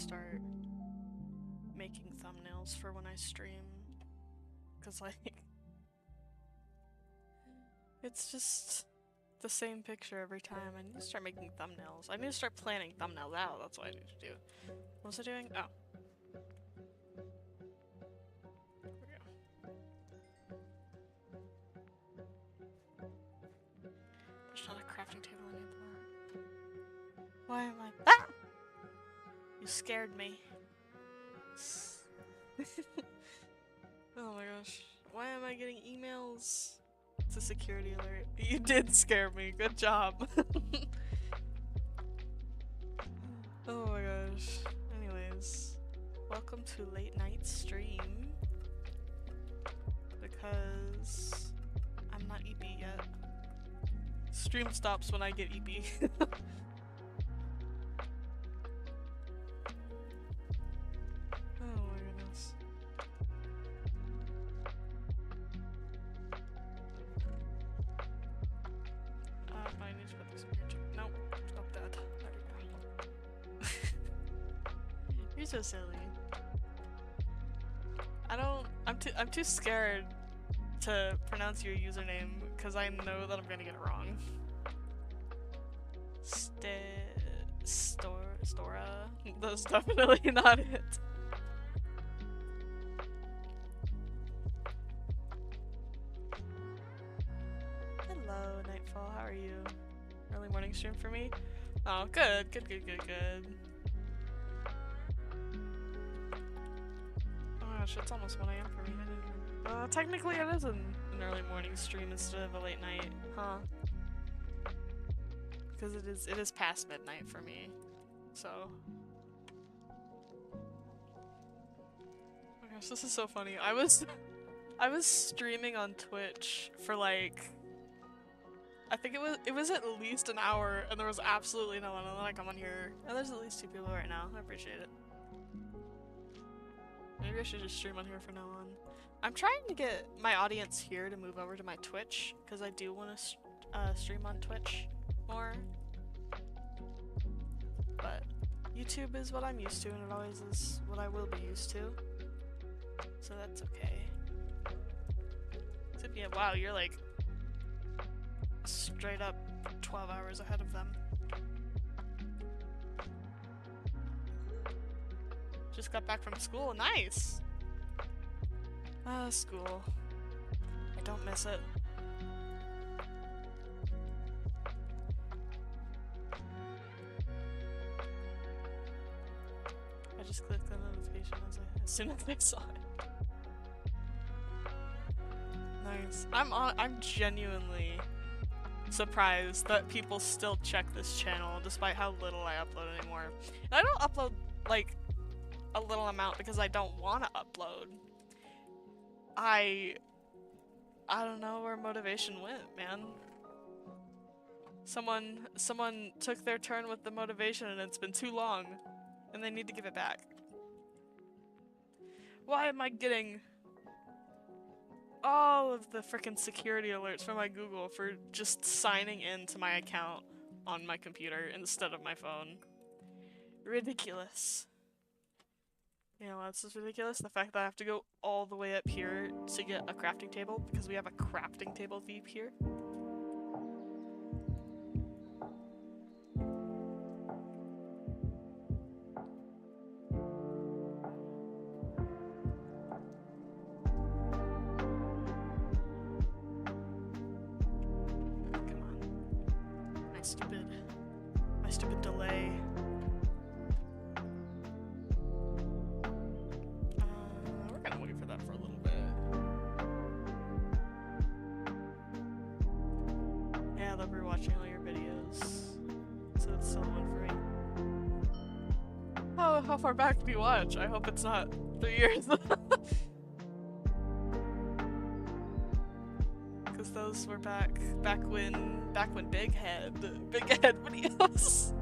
start making thumbnails for when I stream. Cause like, it's just the same picture every time. I need to start making thumbnails. I need to start planning thumbnails out. That's what I need to do. What was I doing? Oh. There we go. There's not a crafting table anymore. Why am I— Ah! You scared me. Oh my gosh. Why am I getting emails? It's a security alert. You did scare me. Good job. Oh my gosh. Anyways, welcome to late night stream. Because I'm not EP yet. Stream stops when I get EP. Oh my goodness. I need to put this in here too. Nope, not that. There we go. You're so silly. I'm too scared to pronounce your username because I know that I'm gonna get it wrong. Stora? That's definitely not it. Hello, Nightfall. How are you? Early morning stream for me? Oh, good. Good. Oh my gosh, it's almost 1 AM for me. Technically it is an early morning stream instead of a late night, huh? Because it is past midnight for me, so. Oh my gosh, this is so funny. I was streaming on Twitch for like, I think it was at least an hour, and there was absolutely no one. And then I come on here, and there's at least 2 people right now. I appreciate it. Maybe I should just stream on here from now on. I'm trying to get my audience here to move over to my Twitch, because I do want to stream on Twitch more. But YouTube is what I'm used to, and it always is what I will be used to. So that's okay. Except, yeah, wow, you're like straight up 12 hours ahead of them. Just got back from school. Nice! School. I don't miss it. I just clicked the notification as soon as I saw it. Nice. I'm genuinely surprised that people still check this channel despite how little I upload anymore. And I don't upload like a little amount because I don't want to upload. I don't know where motivation went, man. Someone took their turn with the motivation and it's been too long, and they need to give it back. Why am I getting all of the frickin' security alerts from my Google for just signing into my account on my computer instead of my phone? Ridiculous. You know what's just ridiculous? The fact that I have to go all the way up here to get a crafting table because we have a crafting table Veep here. Come on. My stupid delay. Watching all your videos, so it's still one for me. How far back do you watch? I hope it's not 3 years. Because those were back when big head videos.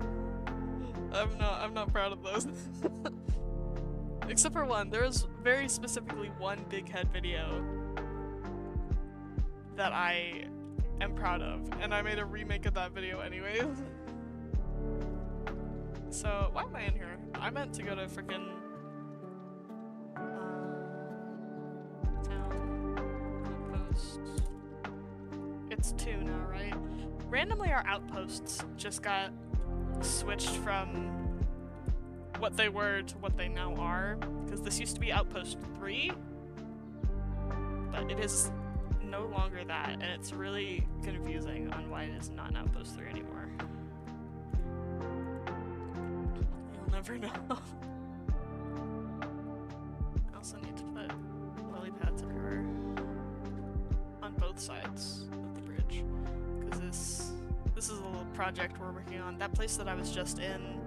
I'm not proud of those. Except for one. There was very specifically one big head video that I am proud of, and I made a remake of that video anyways. So, why am I in here? I meant to go to frickin' town outpost. It's 2 now, right? Randomly our outposts just got switched from what they were to what they now are, because this used to be outpost 3, but it is no longer that, and it's really confusing on why it is not an outpost 3 anymore. You'll never know. I also need to put lily pads everywhere on both sides of the bridge, because this is a little project we're working on. That place that I was just in,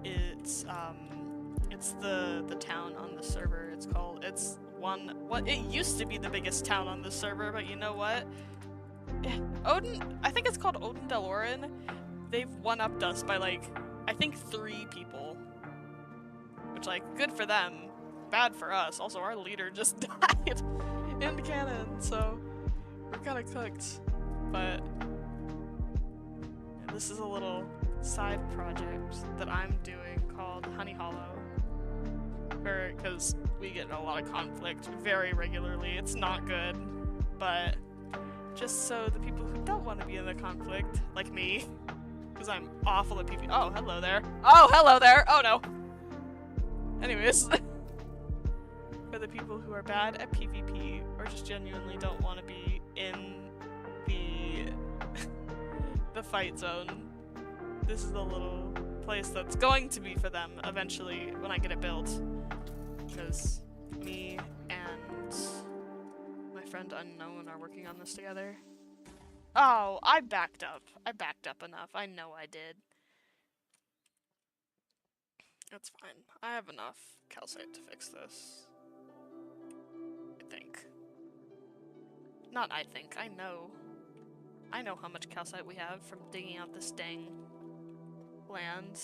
it's the town on the server. It used to be the biggest town on the server, but you know what? I think it's called Odin Delorin. They've one-upped us by like, I think 3 people. Which, like, good for them, bad for us. Also, our leader just died in canon, so we're kinda cooked. But yeah, this is a little side project that I'm doing called Honey Hollow. Because we get in a lot of conflict very regularly. It's not good, but just so the people who don't want to be in the conflict, like me, because I'm awful at PvP. Oh, hello there. Oh, hello there. Oh no. Anyways, for the people who are bad at PvP or just genuinely don't want to be in the fight zone, this is a little place that's going to be for them eventually when I get it built. Because me and my friend Unknown are working on this together. Oh, I backed up. I backed up enough. I know I did. That's fine. I have enough calcite to fix this. I think. Not I think, I know. I know how much calcite we have from digging out this dang land.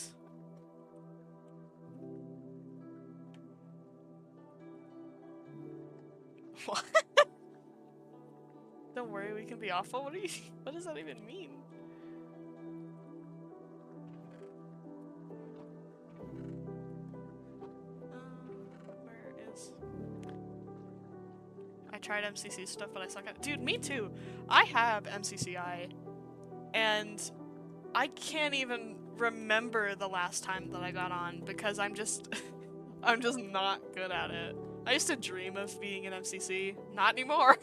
What? Don't worry, we can be awful. What does that even mean? Where is... I tried MCC stuff, but I suck at it. Dude, me too! I have MCCI, and I can't even remember the last time that I got on, because I'm just... I'm just not good at it. I used to dream of being an MCC. Not anymore.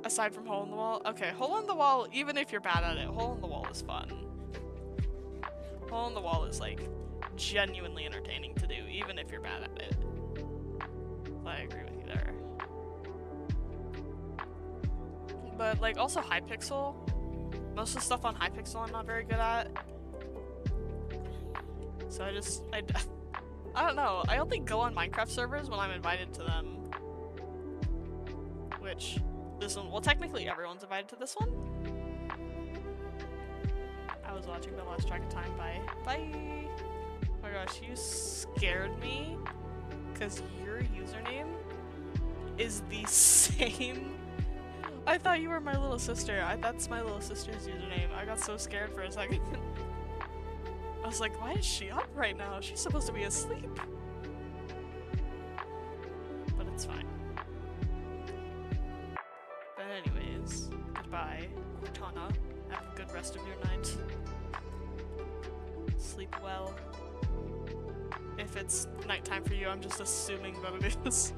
Aside from Hole in the Wall? Okay, Hole in the Wall, even if you're bad at it, Hole in the Wall is fun. Hole in the Wall is, like, genuinely entertaining to do, even if you're bad at it. I agree with you there. But, like, also Hypixel. Most of the stuff on Hypixel I'm not very good at. So I don't know, I only go on Minecraft servers when I'm invited to them. Which, this one, well technically everyone's invited to this one. I was watching but lost track of time, bye. Bye! Oh my gosh, you scared me, because your username is the same. I thought you were my little sister. That's my little sister's username. I got so scared for a second. I was like, why is she up right now? She's supposed to be asleep. But it's fine. But anyways, goodbye, Cortana. Have a good rest of your night. Sleep well. If it's nighttime for you, I'm just assuming that it is.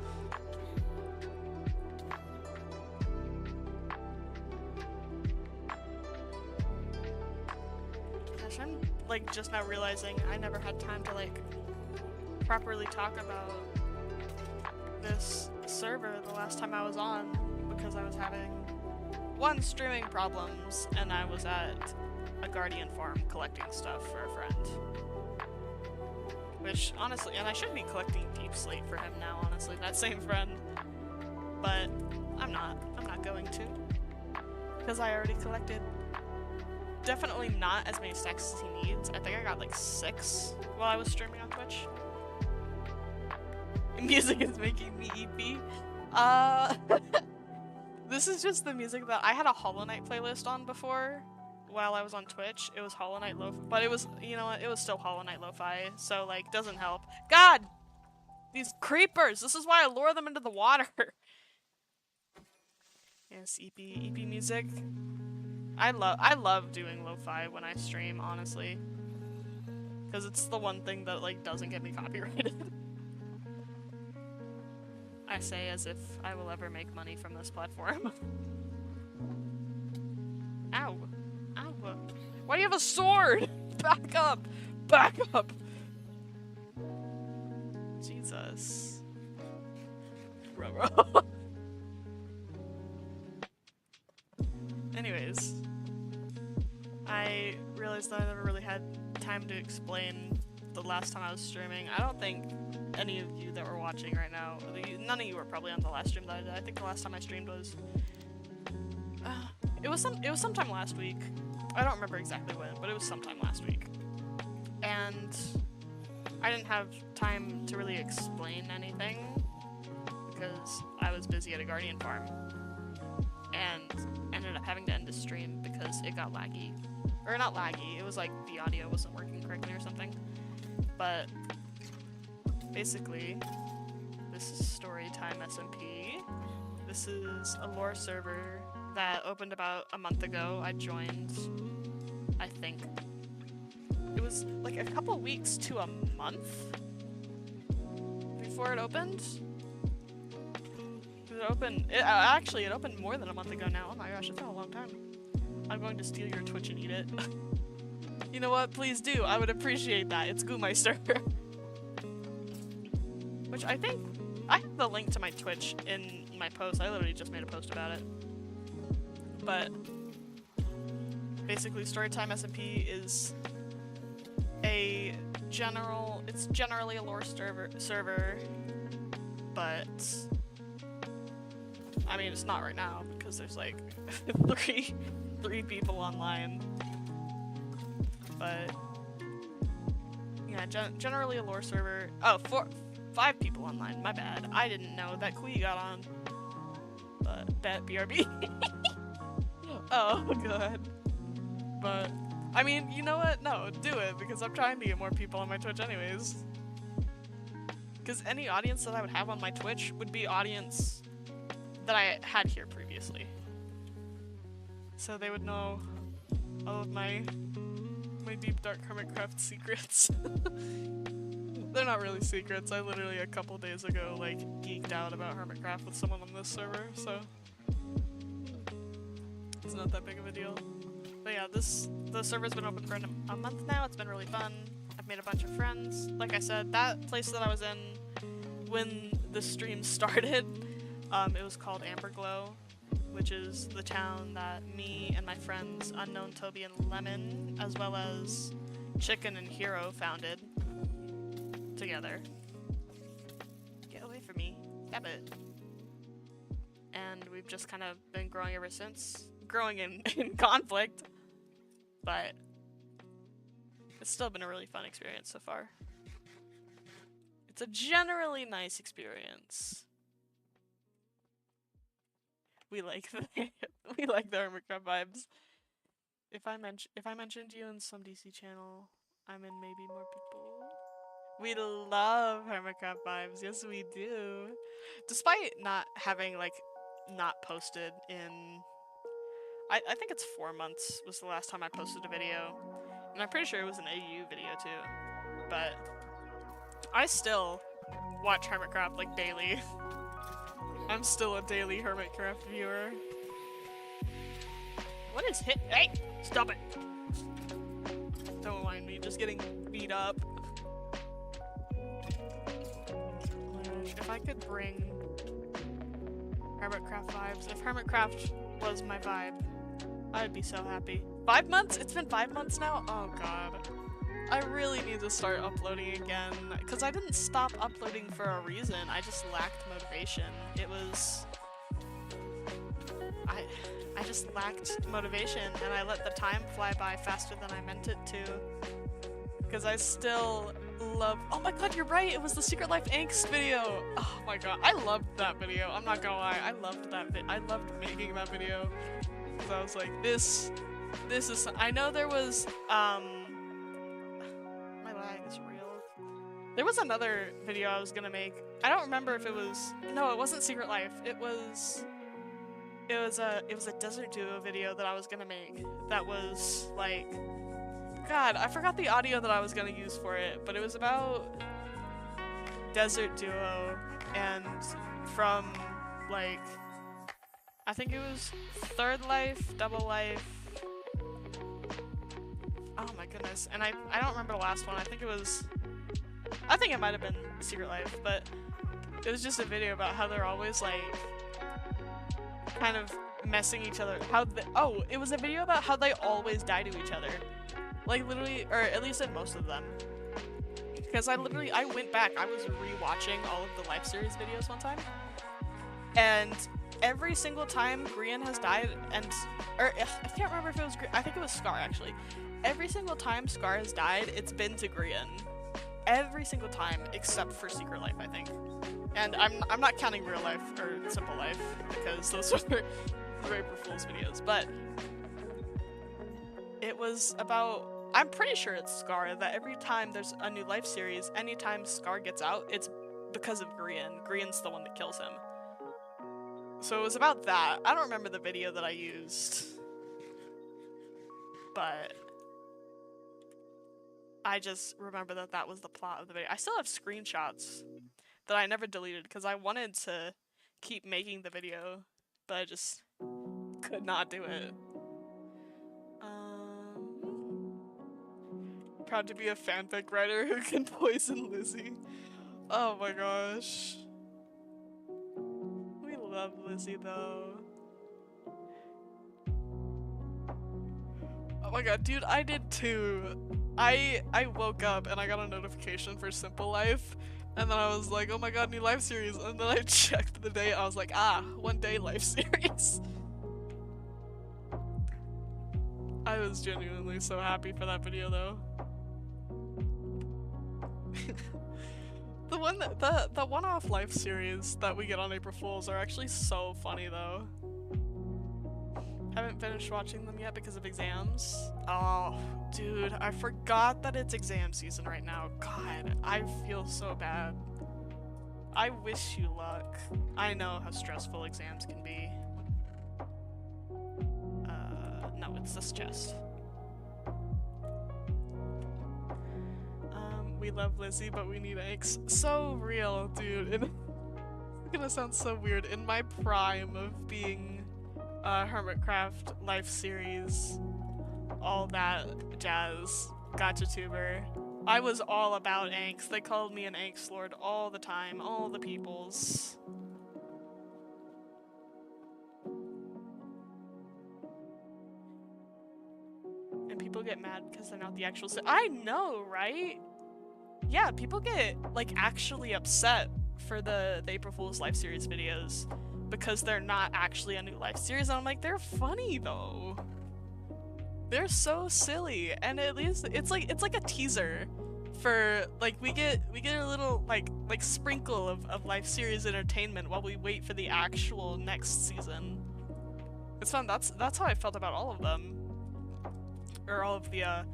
I'm like just now realizing I never had time to like properly talk about this server the last time I was on, because I was having streaming problems and I was at a Guardian farm collecting stuff for a friend. Which honestly, and I should be collecting Deep Slate for him now, honestly, that same friend. But I'm not going to. Because I already collected definitely not as many stacks as he needs. I think I got like 6 while I was streaming on Twitch. Music is making me EP. This is just the music that I had a Hollow Knight playlist on before while I was on Twitch, it was Hollow Knight Lo-Fi, but it was, you know what, it was still Hollow Knight Lo-Fi, so like, doesn't help. God! These creepers! This is why I lure them into the water! Yes, EP music. I love doing lo-fi when I stream, honestly. Because it's the one thing that, like, doesn't get me copyrighted. I say as if I will ever make money from this platform. Ow. Ow. Why do you have a sword? Back up! Back up! Jesus. Ruh-roh. Anyways, I realized that I never really had time to explain the last time I was streaming. I don't think any of you that were watching right now, none of you were probably on the last stream that I did. I think the last time I streamed was, it was sometime last week. I don't remember exactly when, but it was sometime last week. And I didn't have time to really explain anything because I was busy at a guardian farm. And ended up having to end the stream because it got laggy. Or not laggy, it was like the audio wasn't working correctly or something. But basically, this is StorytimeSMP. This is a lore server that opened about a month ago. I joined, I think, it was like a couple weeks to a month before it opened. It opened more than a month ago now. Oh my gosh, it's been a long time. I'm going to steal your Twitch and eat it. You know what? Please do. I would appreciate that. It's Goomeister. Which I think... I have the link to my Twitch in my post. I literally just made a post about it. But... basically, StorytimeSMP is a general... It's generally a lore server, but... I mean, it's not right now, because there's like three people online. But, yeah, generally a lore server. Oh, 5 people online, my bad. I didn't know that Kui got on. But, bet BRB. Oh, God. But, I mean, you know what? No, do it, because I'm trying to get more people on my Twitch anyways. Because any audience that I would have on my Twitch would be audience that I had here previously. So they would know all of my deep dark Hermitcraft secrets. They're not really secrets. I literally a couple days ago like geeked out about Hermitcraft with someone on this server, so it's not that big of a deal. But yeah, the server's been open for a month now. It's been really fun. I've made a bunch of friends. Like I said, that place that I was in when the stream started, it was called Amberglow, which is the town that me and my friends Unknown Toby and Lemon, as well as Chicken and Hero, founded together. Get away from me. Stab it. And we've just kind of been growing ever since. Growing in conflict, but it's still been a really fun experience so far. It's a generally nice experience. We like the Hermitcraft vibes. If I mentioned you in some DC channel, I'm in maybe more people. We love Hermitcraft vibes. Yes, we do. Despite not having not posted in, I think it's 4 months was the last time I posted a video, and I'm pretty sure it was an AU video too. But I still watch Hermitcraft like daily. I'm still a daily Hermitcraft viewer. What is hit? Hey! Stop it! Don't mind me, just getting beat up. Oh my gosh, if I could bring Hermitcraft vibes, if Hermitcraft was my vibe, I'd be so happy. 5 months? It's been 5 months now? Oh god. I really need to start uploading again, because I didn't stop uploading for a reason. I just lacked motivation. It was... I just lacked motivation, and I let the time fly by faster than I meant it to. Because I still love... Oh my god, you're right! It was the Secret Life Angst video! Oh my god, I loved that video. I'm not gonna lie, I loved that I loved making that video. Because I was like, this This is, I know there was, my lag is real. There was another video I was gonna make. I don't remember if it was, no, it wasn't Secret Life. It was a Desert Duo video that I was gonna make. That was like, God, I forgot the audio that I was gonna use for it, but it was about Desert Duo and from like, I think it was Third Life, Double Life. Oh my goodness, and I don't remember the last one. I think it might have been Secret Life, but it was just a video about how they're always like kind of messing each other. It was a video about how they always die to each other. Like literally, or at least in most of them. Because I went back, I was re-watching all of the Life series videos one time. And every single time Grian has died, or I can't remember if it was, I think it was Scar actually. Every single time Scar has died, it's been to Grian. Every single time, except for Secret Life, I think. And I'm not counting Real Life or Simple Life, because those were very Fools videos, but it was about, I'm pretty sure it's Scar, that every time there's a new Life series, anytime Scar gets out, it's because of Grian. Grian's the one that kills him. So it was about that. I don't remember the video that I used, but I just remember that that was the plot of the video. I still have screenshots that I never deleted because I wanted to keep making the video, but I just could not do it. Proud to be a fanfic writer who can poison Lizzie. Oh my gosh. We love Lizzie though. Oh my god, dude, I did too. I woke up and I got a notification for Simple Life, and then I was like, oh my god, new Life series, and then I checked the date, I was like, one day Life series. I was genuinely so happy for that video though. The one-off Life series that we get on April Fools are actually so funny though. Haven't finished watching them yet because of exams. Oh, dude, I forgot that it's exam season right now. God, I feel so bad. I wish you luck. I know how stressful exams can be. No, it's this chest. We love Lizzie, but we need eggs. So real, dude. And it's gonna sound so weird. In my prime of being Hermitcraft Life series, all that jazz, gotcha tuber, I was all about angst. They called me an angst lord all the time, all the peoples. And people get mad because they're not the actual I know, right? Yeah, people get like actually upset for the April Fool's Life series videos because they're not actually a new Life series, and I'm like, they're funny though. They're so silly, and at least it's like a teaser for like we get a little like sprinkle of Life series entertainment while we wait for the actual next season. It's fun. That's how I felt about all of them, or all of the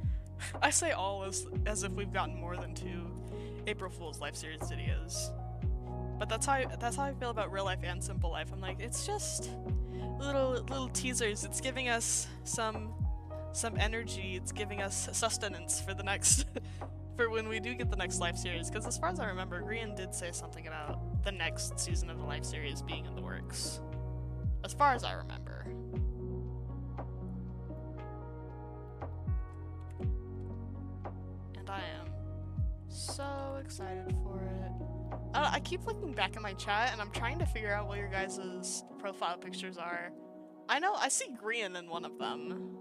I say all as if we've gotten more than 2 April Fool's Life series videos. But that's how I feel about Real Life and Simple Life. I'm like, it's just little teasers. It's giving us some energy. It's giving us sustenance for the next for when we do get the next Life series. Because as far as I remember, Grian did say something about the next season of the Life series being in the works. As far as I remember. And I am so excited for it. I keep looking back at my chat and I'm trying to figure out what your guys' profile pictures are. I know I see Grian in one of them,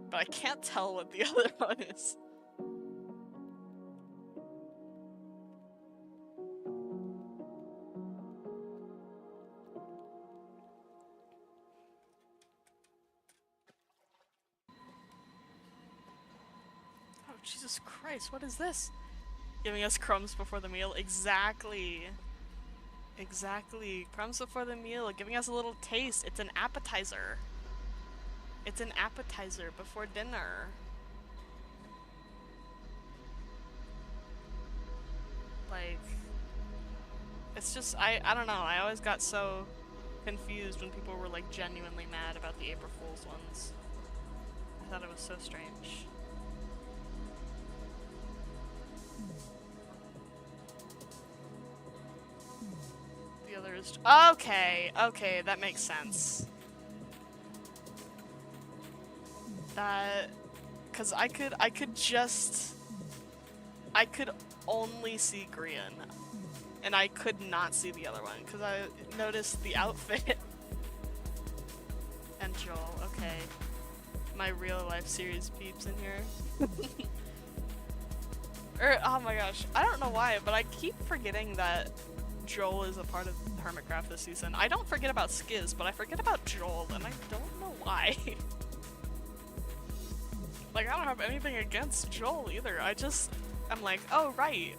but I can't tell what the other one is. Oh, Jesus Christ, what is this? Giving us crumbs before the meal. Exactly. Exactly. Crumbs before the meal, giving us a little taste. It's an appetizer. It's an appetizer before dinner. Like, it's just, I don't know, I always got so confused when people were like genuinely mad about the April Fool's ones. I thought it was so strange. The other is, okay, that makes sense. That, cause I could only see Grian, and I could not see the other one because I noticed the outfit. And Joel, okay. My real life series peeps in here. Oh my gosh, I don't know why, but I keep forgetting that Joel is a part of Hermitcraft this season. I don't forget about Skiz, but I forget about Joel, and I don't know why. Like, I don't have anything against Joel either. I'm like, oh right,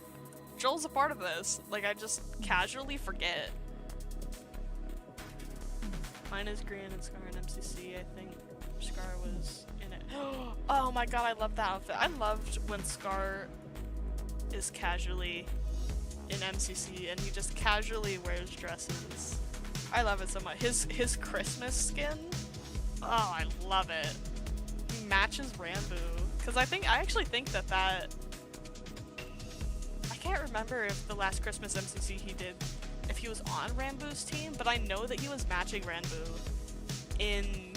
Joel's a part of this. Like, I just casually forget. Mine is Grian and Scar and MCC, I think. Scar was in it. Oh my god, I love that outfit. I loved when Scar is casually in MCC and he just casually wears dresses. I love it so much. His Christmas skin, oh, I love it. He matches Rambo. Because I actually think that I can't remember if the last Christmas MCC he did, if he was on Rambo's team, but I know that he was matching Rambo in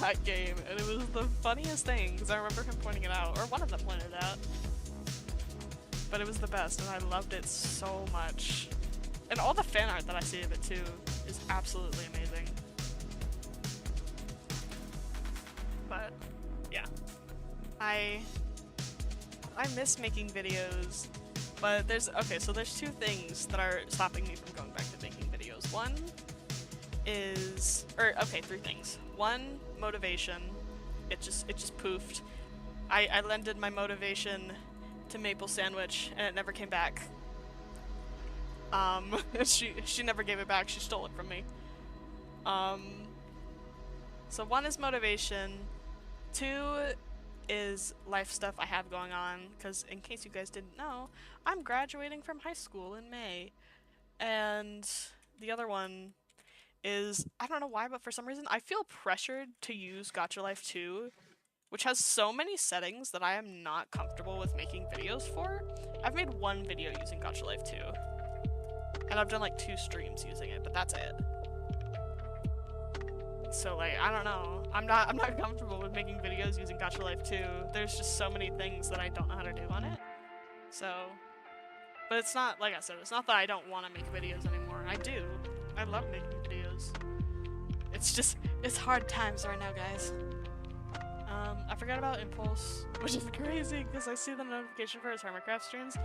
that game, and it was the funniest thing, because I remember him pointing it out, or one of them pointed it out. But it was the best, and I loved it so much. And all the fan art that I see of it too is absolutely amazing. But yeah, I miss making videos, but there's two things that are stopping me from going back to making videos. One is, three things. One, motivation. It just poofed. I lended my motivation to Maple Sandwich and it never came back. She never gave it back, she stole it from me. So one is motivation. Two is life stuff I have going on, because in case you guys didn't know, I'm graduating from high school in May. And the other one is, I don't know why, but for some reason I feel pressured to use Gacha Life 2, which has so many settings that I am not comfortable with making videos for. I've made one video using Gacha Life 2, and I've done like 2 streams using it, but that's it. So like, I don't know. I'm not comfortable with making videos using Gacha Life 2. There's just so many things that I don't know how to do on it. So, but it's not, like I said, it's not that I don't want to make videos anymore. I do. I love making videos. It's just, it's hard times right now, guys. I forgot about Impulse, which is crazy because I see the notification for his Hermitcraft streams.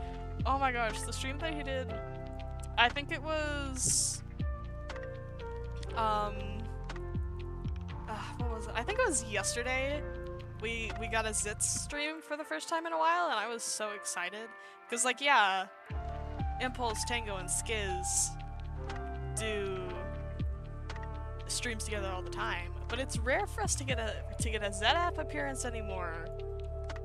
Oh my gosh, the stream that he did, I think it was, what was it? I think it was yesterday. We got a Zitz stream for the first time in a while, and I was so excited. Because, like, yeah, Impulse, Tango, and Skiz do streams together all the time, but it's rare for us to get a ZF appearance anymore.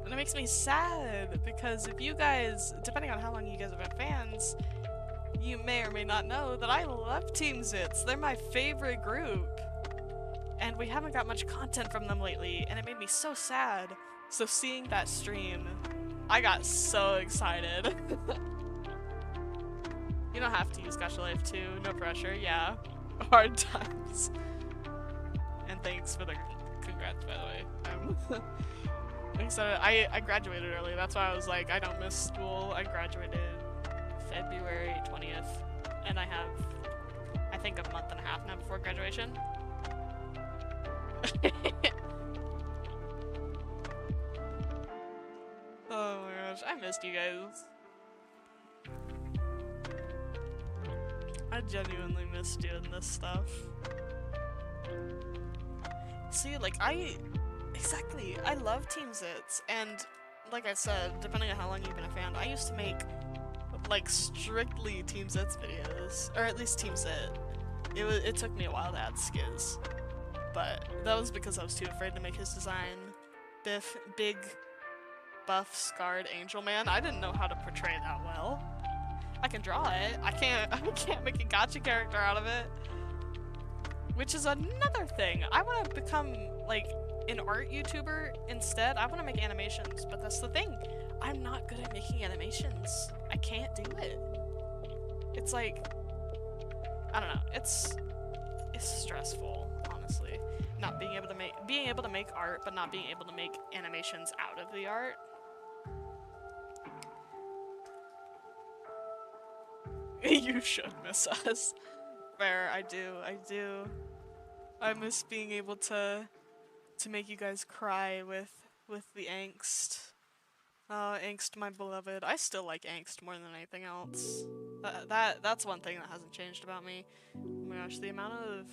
And it makes me sad, because if you guys, depending on how long you guys have been fans, you may or may not know that I love Team Zitz. They're my favorite group. And we haven't got much content from them lately, and it made me so sad. So seeing that stream, I got so excited. You don't have to use Gacha Life 2, no pressure, yeah. Hard times. And thanks for the congrats, by the way. Like I said, I graduated early, that's why I was like, I don't miss school. I graduated February 20th, and I have, I think, a month and a half now before graduation. Oh my gosh, I missed you guys. I genuinely missed doing this stuff. See, like, I love Team Zitz, and like I said, depending on how long you've been a fan, I used to make, like, strictly Team Zitz videos, or at least Team Zit. It took me a while to add Skiz. but that was because I was too afraid to make his design. Big, buff, scarred angel man. I didn't know how to portray that well. I can draw it. I can't make a gacha character out of it. Which is another thing. I want to become, like, an art YouTuber instead. I want to make animations, but that's the thing. I'm not good at making animations. I can't do it. It's like, I don't know. It's stressful, honestly. Not being able to make art, but not being able to make animations out of the art. You should miss us. Fair, I do. I miss being able to make you guys cry with the angst. Angst, my beloved. I still like angst more than anything else. That's one thing that hasn't changed about me. Oh my gosh, the amount of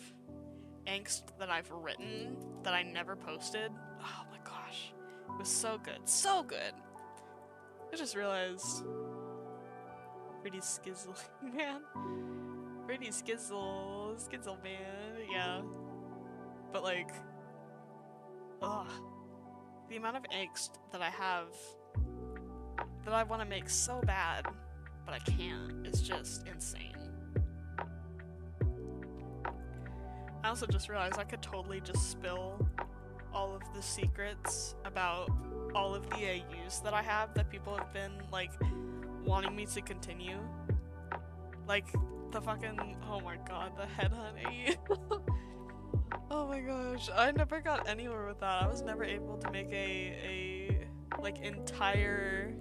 angst that I've written that I never posted. Oh my gosh, it was so good, so good. I just realized, pretty skizzle, man. Pretty skizzle man, yeah. But like, ugh, the amount of angst that I have that I want to make so bad, but I can't, is just insane. I also just realized I could totally just spill all of the secrets about all of the AUs that I have that people have been, like, wanting me to continue. Like, the fucking, oh my god, the headhunt AU. Oh my gosh, I never got anywhere with that. I was never able to make a like, entire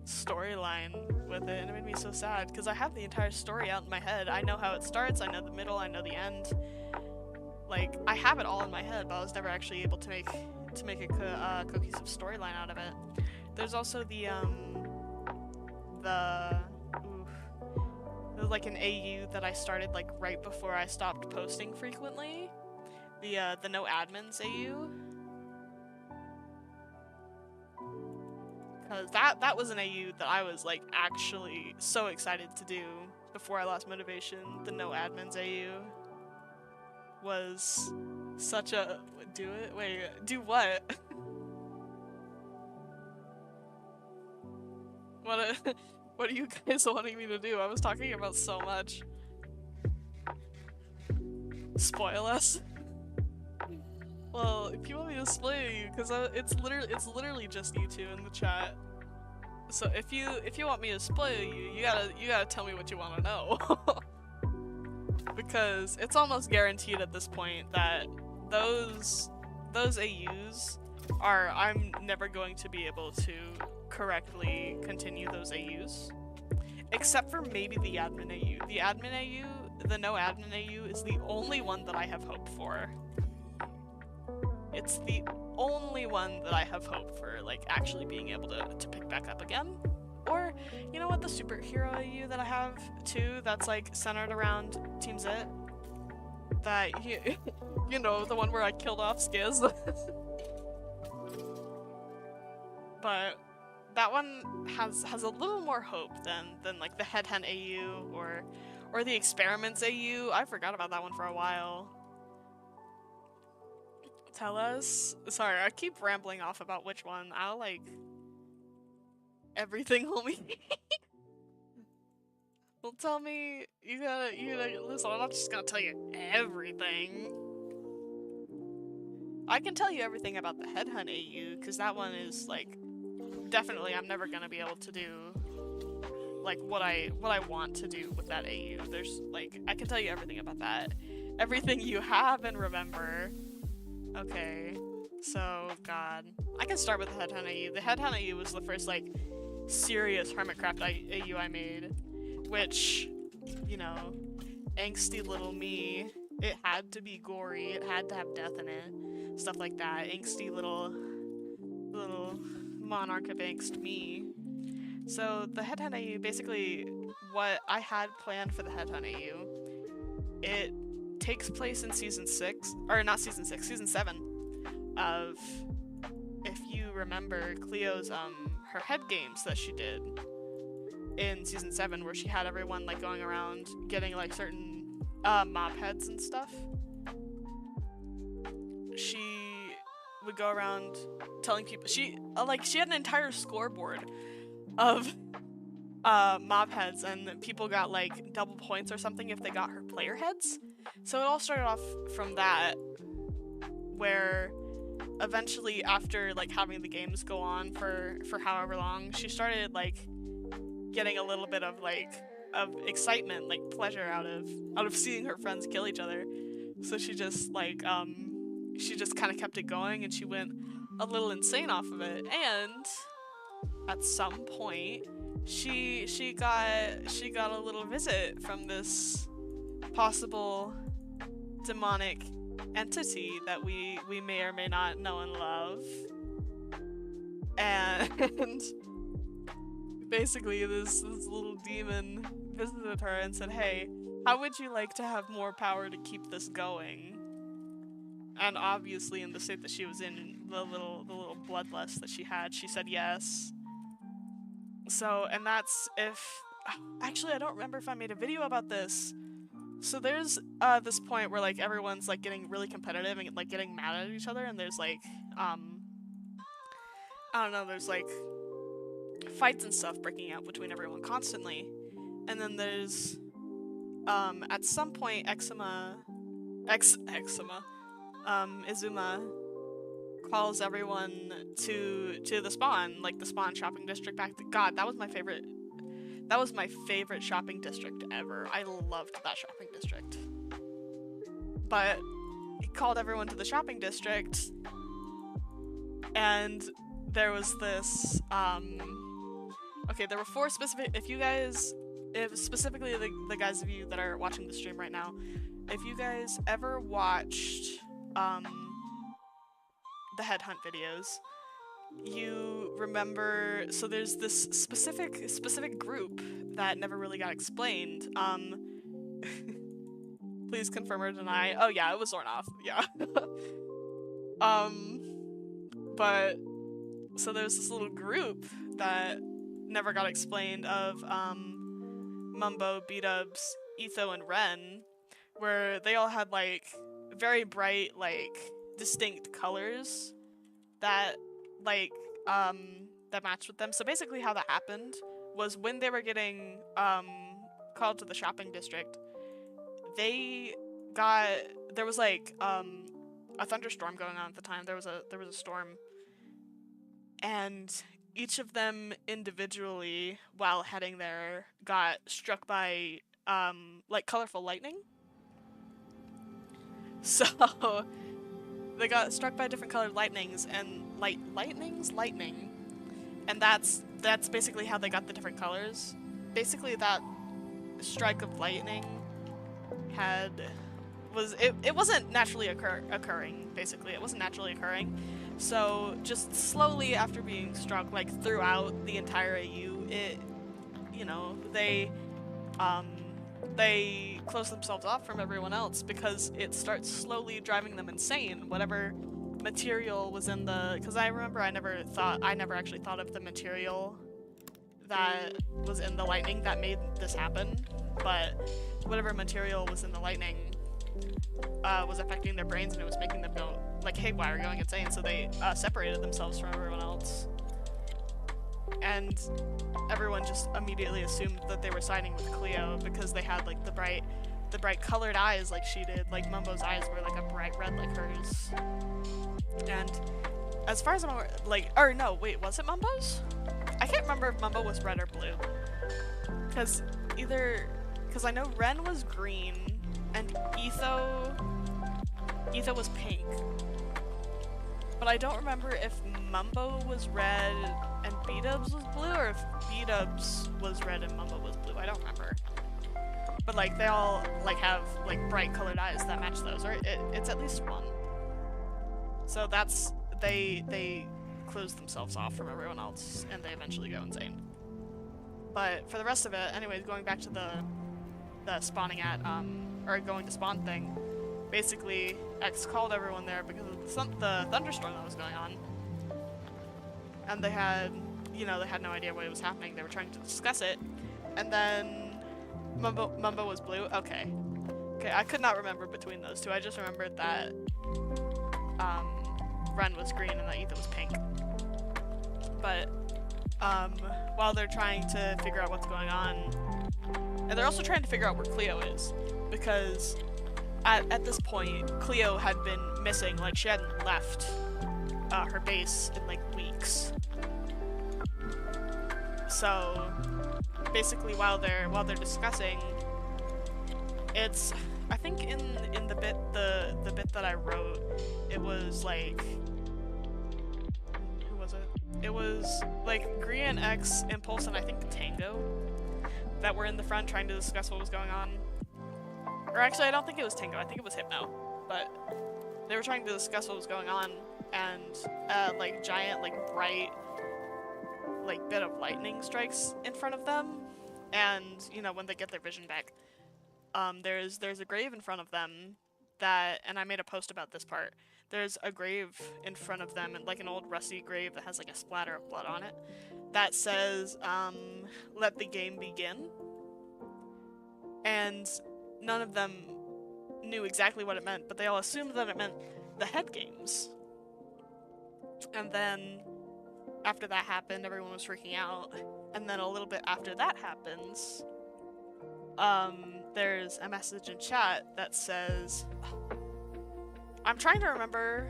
storyline with it, and it made me so sad, because I have the entire story out in my head. I know how it starts, I know the middle, I know the end. Like, I have it all in my head, but I was never actually able to make a cohesive storyline out of it. There's also there's like an AU that I started like right before I stopped posting frequently. The no admins AU. Cause that was an AU that I was like actually so excited to do before I lost motivation. The no admins AU was such a do what? What are you guys wanting me to do? I was talking about so much. Spoil us? Well, if you want me to spoil you, because it's literally just you two in the chat. So if you want me to spoil you, you gotta tell me what you want to know. Because it's almost guaranteed at this point that those AUs are, I'm never going to be able to correctly continue those AUs. Except for maybe the admin AU. The admin AU, the no admin AU, is the only one that I have hope for. It's the only one that I have hope for, like, actually being able to pick back up again. Or, you know what, the superhero AU that I have, too, that's, like, centered around Team Zit? That, you know, the one where I killed off Skiz. But that one has a little more hope than like the Headhunt AU or the Experiments AU. I forgot about that one for a while. Tell us. Sorry, I keep rambling off about which one. I'll like everything, homie. Well, tell me. You gotta listen. I'm not just gonna tell you everything. I can tell you everything about the Headhunt AU because that one is like. Definitely, I'm never gonna be able to do like what I want to do with that AU. There's like I can tell you everything about that, everything you have and remember. Okay, so God, I can start with the Headhunt AU. The Headhunt AU was the first like serious Hermitcraft AU I made, which, you know, angsty little me. It had to be gory. It had to have death in it, stuff like that. Angsty little monarch of angst me. So the Headhunt AU, basically what I had planned for the Headhunt AU, it takes place in season 6, or not season 6, season 7 of, if you remember, Cleo's her head games that she did in season 7 where she had everyone like going around getting like certain mob heads and stuff. she would go around telling people she had an entire scoreboard of mob heads, and people got like double points or something if they got her player heads. So it all started off from that, where eventually, after like having the games go on for however long, she started like getting a little bit of excitement, like pleasure out of seeing her friends kill each other. So she just kind of kept it going, and she went a little insane off of it. And at some point, she got a little visit from this possible demonic entity that we may or may not know and love. And basically this little demon visited her and said, "Hey, how would you like to have more power to keep this going?" And obviously, in the state that she was in, the little bloodlust that she had, she said yes. So, and that's actually, I don't remember if I made a video about this. So there's this point where like everyone's like getting really competitive and like getting mad at each other, and there's like I don't know, there's like fights and stuff breaking out between everyone constantly. And then there's at some point Izuma calls everyone to the spawn, like the spawn shopping district back. God, that was my favorite shopping district ever. I loved that shopping district. But he called everyone to the shopping district, and there was this okay, there were 4 specific, if specifically the guys of you that are watching the stream right now, if you guys ever watched the headhunt videos, you remember, so there's this specific group that never really got explained. Please confirm or deny. Oh yeah, it was Zornoff. Yeah. But so there's this little group that never got explained of Mumbo, B-dubs, Etho, and Ren, where they all had like very bright, like distinct colors that that matched with them. So basically how that happened was, when they were getting called to the shopping district, there was like a thunderstorm going on at the time. There was a storm, and each of them individually, while heading there, got struck by like colorful lightning. So they got struck by different colored lightning, and that's basically how they got the different colors. Basically, that strike of lightning it wasn't naturally occurring. Basically, it wasn't naturally occurring. So just slowly after being struck, like throughout the entire AU, they close themselves off from everyone else because it starts slowly driving them insane. Whatever material was in because I remember I never actually thought of the material that was in the lightning that made this happen, but whatever material was in the lightning was affecting their brains, and it was making them go like haywire, going insane. So they separated themselves from everyone else, and everyone just immediately assumed that they were siding with Cleo because they had like the bright colored eyes like she did. Like Mumbo's eyes were like a bright red like hers. And as far as I'm aware, was it Mumbo's? I can't remember if Mumbo was red or blue. Because I know Ren was green and Etho was pink. But I don't remember if Mumbo was red and B-dubs was blue, or if B-dubs was red and Mumbo was blue. I don't remember. But like they all like have like bright colored eyes that match those, or it's at least one. So that's they close themselves off from everyone else, and they eventually go insane. But for the rest of it, anyways, going back to the spawning at or going to spawn thing, basically X called everyone there because of the thunderstorm that was going on, and they had no idea what was happening. They were trying to discuss it, and then Mumbo was blue. Okay, I could not remember between those two. I just remembered that Ren was green and that Ethan was pink. But while they're trying to figure out what's going on, and they're also trying to figure out where Cleo is, because at this point, Cleo had been missing. Like, she hadn't left her base in like weeks. So basically, while they're discussing, it's, I think in the bit that I wrote, it was like, who was it? It was like Grian, X, Impulse, and I think Tango that were in the front trying to discuss what was going on. Or actually, I don't think it was Tango, I think it was Hypno. But they were trying to discuss what was going on, and like giant, like bright, like bit of lightning strikes in front of them. And, you know, when they get their vision back, there's a grave in front of them that, and I made a post about this part, there's a grave in front of them, like an old rusty grave that has like a splatter of blood on it, that says, let the game begin. And none of them knew exactly what it meant, but they all assumed that it meant the head games. And then, after that happened, everyone was freaking out. And then a little bit after that happens, there's a message in chat that says, I'm trying to remember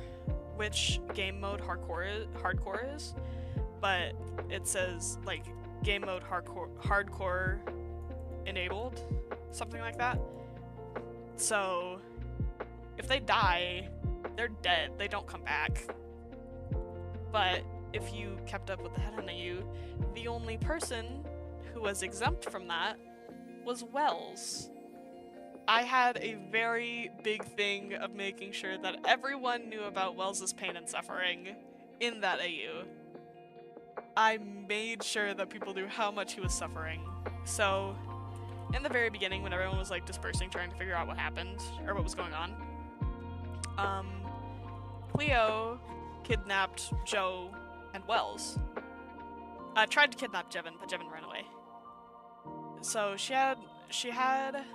which game mode hardcore is, but it says like game mode hardcore enabled, something like that. So if they die, they're dead, they don't come back. But if you kept up with the head on you, the only person who was exempt from that was Wells. I had a very big thing of making sure that everyone knew about Wells's pain and suffering in that AU. I made sure that people knew how much he was suffering. So, in the very beginning, when everyone was like dispersing, trying to figure out what happened, or what was going on, Cleo kidnapped Joe and Wells. Tried to kidnap Jevin, but Jevin ran away. So she had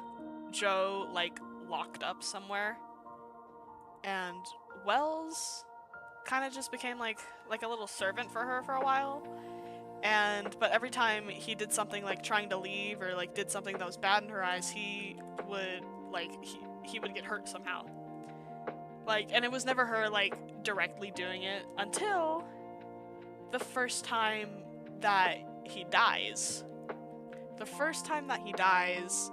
Joe like locked up somewhere, and Wells kind of just became like a little servant for her for a while. But every time he did something like trying to leave or like did something that was bad in her eyes, he would like he would get hurt somehow. Like, and it was never her like directly doing it until the first time that he dies. The first time that he dies,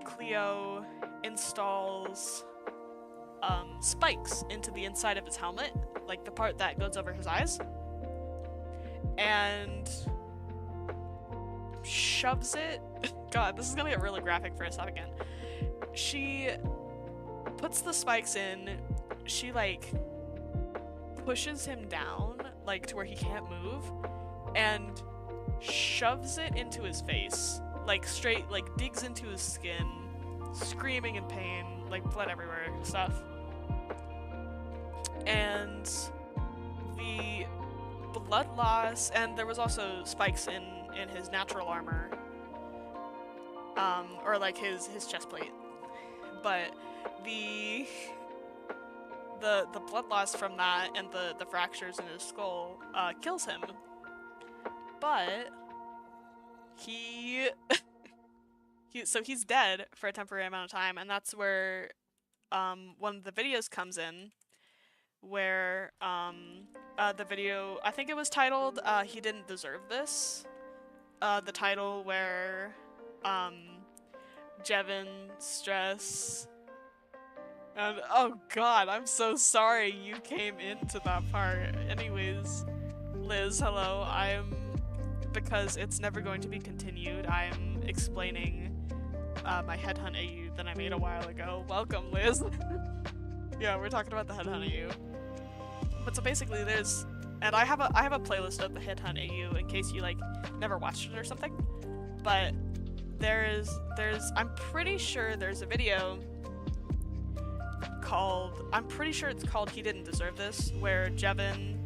Cleo installs spikes into the inside of his helmet, like the part that goes over his eyes, and shoves it. God, this is gonna get really graphic for a second. She puts the spikes in, she like pushes him down, like to where he can't move, and shoves it into his face, like straight, like digs into his skin, screaming in pain, like blood everywhere and stuff. And the blood loss, and there was also spikes in his natural armor, or like his chest plate, but the blood loss from that and the fractures in his skull kills him. But so he's dead for a temporary amount of time, and that's where one of the videos comes in, where the video, I think it was titled He Didn't Deserve This. The title where Jevin, Stress, and oh god, I'm so sorry you came into that part. Anyways, Liz, hello. Because it's never going to be continued, I'm explaining my headhunt AU that I made a while ago. Welcome, Liz. Yeah, we're talking about the headhunt AU. But so basically there's, and I have a playlist of the headhunt AU in case you like never watched it or something. But there's I'm pretty sure there's a video called, I'm pretty sure it's called He Didn't Deserve This, where Jevin,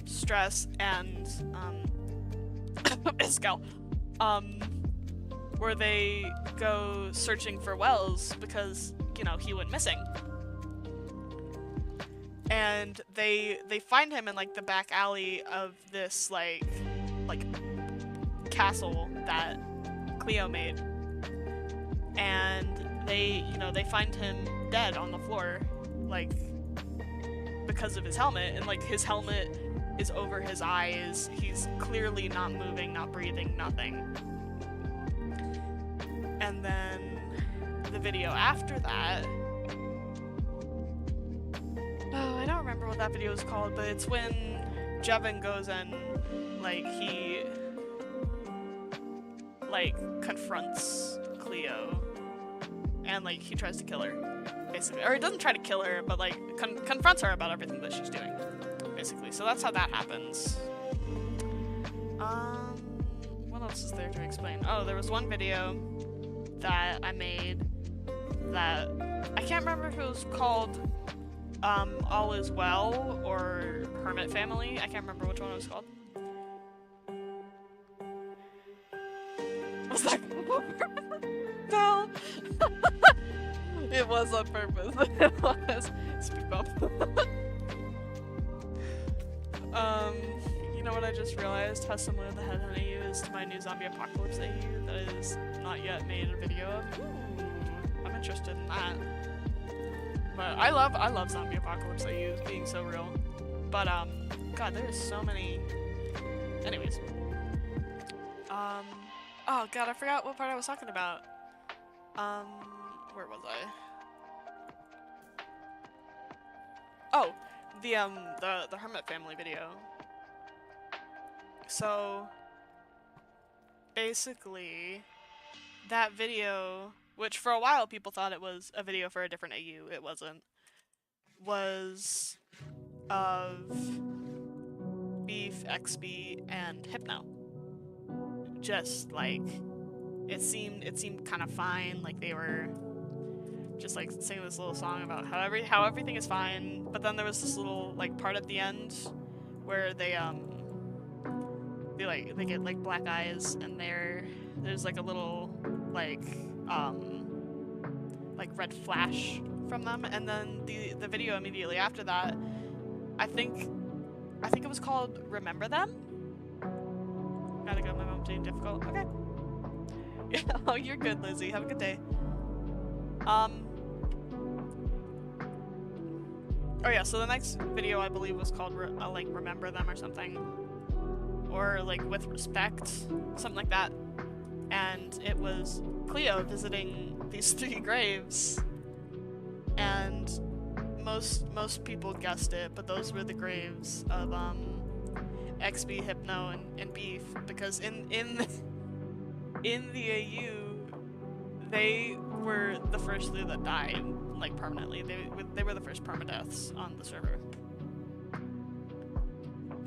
Stress, and Iscal, where they go searching for Wells because, you know, he went missing. and they find him in like the back alley of this like castle that Cleo made, and they find him dead on the floor, like because of his helmet, and like his helmet is over his eyes. He's clearly not moving, not breathing, nothing. And then the video after that, oh, I don't remember what that video was called, but it's when Jevin goes and like he like confronts Cleo and like he tries to kill her, basically. Or he doesn't try to kill her, but like confronts her about everything that she's doing, basically. So that's how that happens. What else is there to explain? Oh, there was one video that I made that I can't remember if it was called All Is Well or Hermit Family. I can't remember which one it was called. Was that no? It was on purpose. It was. Speed bump. You know what I just realized? How similar the headhunt I use to my new zombie apocalypse AU that is not yet made a video of. Ooh, I'm interested in that. But I love zombie apocalypse AUs being so real. But God, there's so many. Anyways. Oh God, I forgot what part I was talking about. Where was I? Oh, the Hermit Family video. So basically, that video, which for a while people thought it was a video for a different AU, it wasn't, was of Beef, XB, and Hypno. Just like it seemed kind of fine, like they were just like singing this little song about how everything is fine, but then there was this little like part at the end where they get like black eyes, and there's like a little like red flash from them, and then the video immediately after that, I think it was called Remember Them. Gotta go, my mom's being difficult. Okay. Yeah, oh, you're good, Lizzie. Have a good day. Oh yeah, so the next video I believe was called like Remember Them or something, or like With Respect, something like that. And it was Cleo visiting these 3 graves, and most people guessed it, but those were the graves of XB, Hypno, and Beef, because in the AU, they were the first 3 that died, like, permanently. They were the first permadeaths on the server.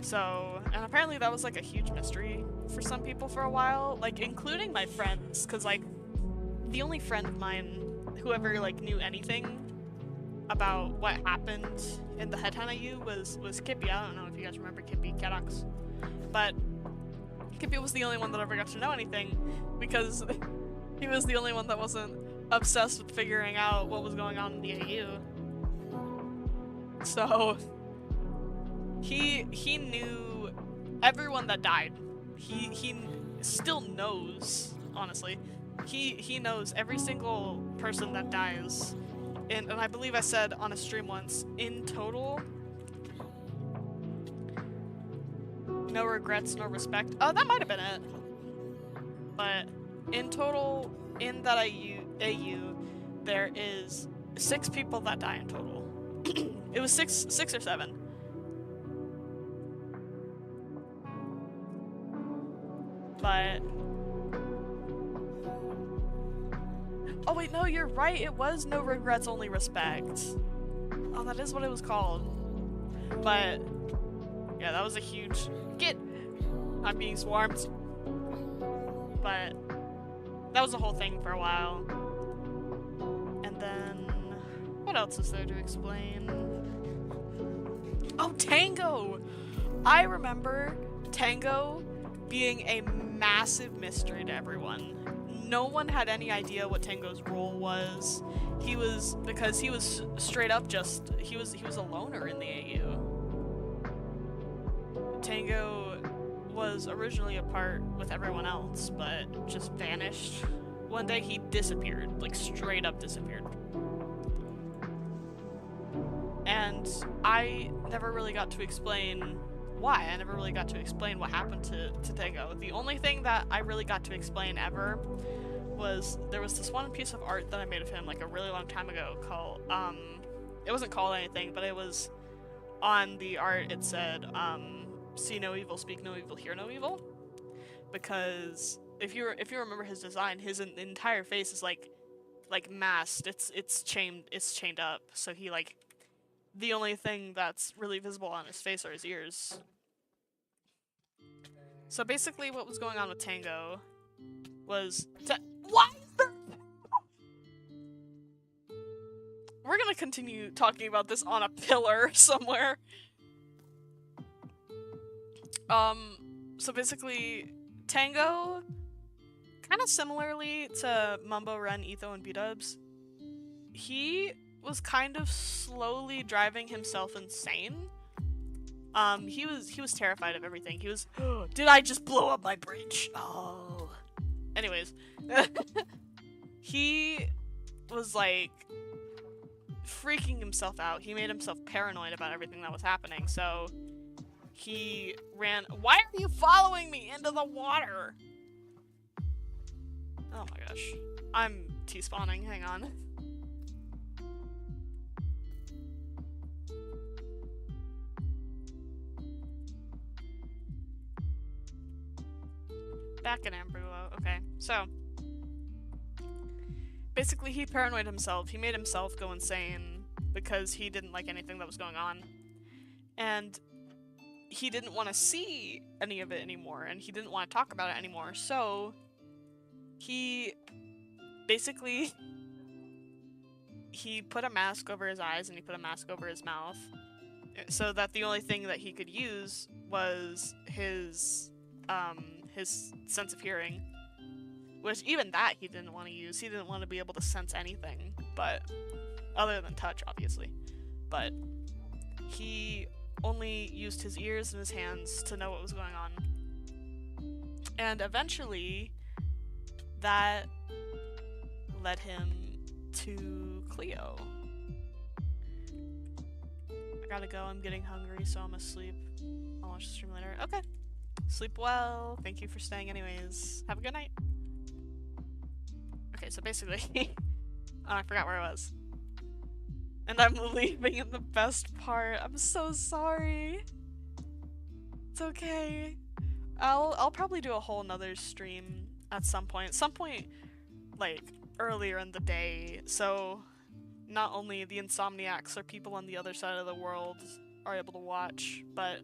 So, and apparently that was, like, a huge mystery for some people for a while, like, including my friends, because, like, the only friend of mine who ever, like, knew anything about what happened in the Headhunt AU was Kippy. I don't know if you guys remember Kippy, Cadox, but Kippy was the only one that ever got to know anything, because he was the only one that wasn't obsessed with figuring out what was going on in the AU. So he knew everyone that died. He still knows, honestly. He knows every single person that dies. And I believe I said on a stream once, in total, no regrets, no respect. Oh, that might have been it. But in total, in that AU, there is 6 people that die in total. It was 6 or 7. But oh wait, no, you're right. It was No Regrets, Only Respect. Oh, that is what it was called. But yeah, that was a huge I'm being swarmed. But that was the whole thing for a while. And then what else is there to explain? Oh, Tango! I remember Tango being a massive mystery to everyone. no one had any idea what Tango's role was. Because he was straight up just, he was a loner in the AU. Tango was originally a part with everyone else, but just vanished. One day he disappeared, like straight up disappeared. And I never really got to explain why. I never really got to explain what happened to Tango. The only thing that I really got to explain ever was there was this one piece of art that I made of him like a really long time ago called, it wasn't called anything, but it was on the art, it said, see no evil, speak no evil, hear no evil. Because if you remember his design, his entire face is like masked. It's chained up. So he like, the only thing that's really visible on his face are his ears. So basically, what was going on with Tango was why is there? We're gonna continue talking about this on a pillar somewhere. So basically, Tango, kind of similarly to Mumbo, Ren, Etho, and B-Dubs, he was kind of slowly driving himself insane. He was terrified of everything. He was, did I just blow up my bridge? Oh. Anyways, he was like freaking himself out. He made himself paranoid about everything that was happening, so he ran. Why are you following me into the water? Oh my gosh. I'm T-spawning, hang on. Back in Ambrulo, okay. So, basically he paranoid himself. He made himself go insane because he didn't like anything that was going on. And he didn't want to see any of it anymore, and he didn't want to talk about it anymore, so he basically, he put a mask over his eyes and he put a mask over his mouth so that the only thing that he could use was his sense of hearing, which even that he didn't want to use. He didn't want to be able to sense anything, but other than touch, obviously. But he only used his ears and his hands to know what was going on. And eventually, that led him to Cleo. I gotta go, I'm getting hungry, so I'm asleep. I'll watch the stream later. Okay. Sleep well. Thank you for staying anyways. Have a good night. Okay, so basically, oh, I forgot where I was. And I'm leaving in the best part. I'm so sorry. It's okay. I'll probably do a whole nother stream at some point. Like earlier in the day, so not only the insomniacs or people on the other side of the world are able to watch, but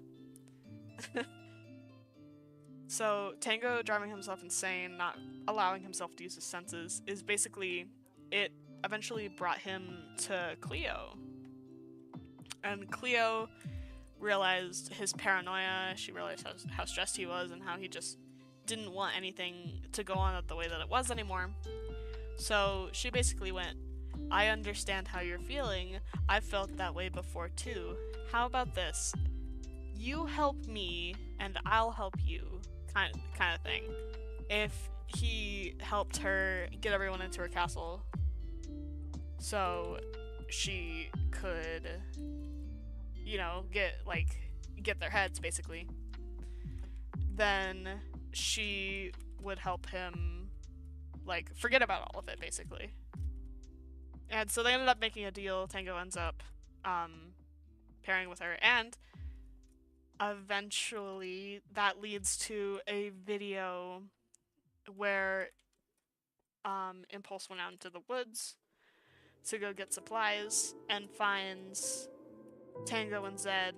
so Tango driving himself insane, not allowing himself to use his senses, is basically, it eventually brought him to Cleo. And Cleo realized his paranoia, she realized how stressed he was and how he just didn't want anything to go on the way that it was anymore. So she basically went, I understand how you're feeling. I've felt that way before too. How about this? You help me and I'll help you, kind of thing. If he helped her get everyone into her castle so she could, you know, get their heads basically, then she would help him, like, forget about all of it basically. And so they ended up making a deal. Tango ends up pairing with her, and eventually that leads to a video where Impulse went out into the woods to go get supplies and finds Tango and Zed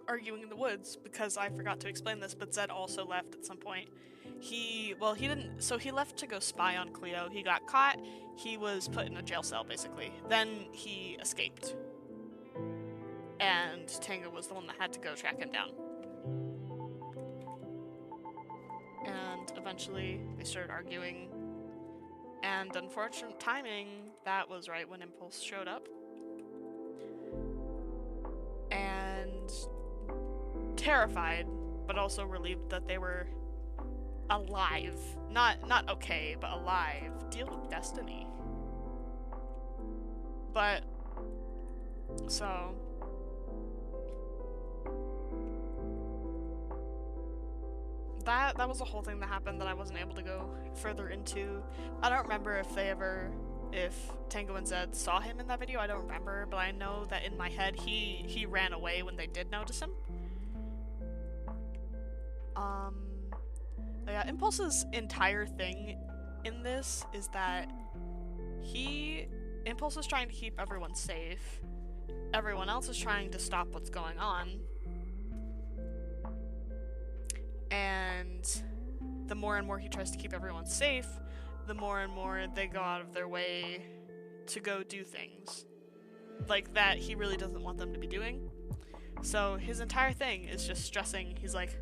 arguing in the woods, because I forgot to explain this, but Zed also left at some point. He left to go spy on Cleo. He got caught. He was put in a jail cell, basically. Then he escaped. And Tango was the one that had to go track him down. And eventually they started arguing And unfortunate timing, that was right when Impulse showed up. And terrified, but also relieved that they were alive. Not okay, but alive. Deal with destiny. But, so... That was a whole thing that happened that I wasn't able to go further into. I don't remember if Tango and Zed saw him in that video, I don't remember, but I know that in my head he ran away when they did notice him. Yeah, Impulse's entire thing in this is that Impulse is trying to keep everyone safe. Everyone else is trying to stop what's going on. And the more and more he tries to keep everyone safe, the more and more they go out of their way to go do things like that he really doesn't want them to be doing. So his entire thing is just stressing. He's like,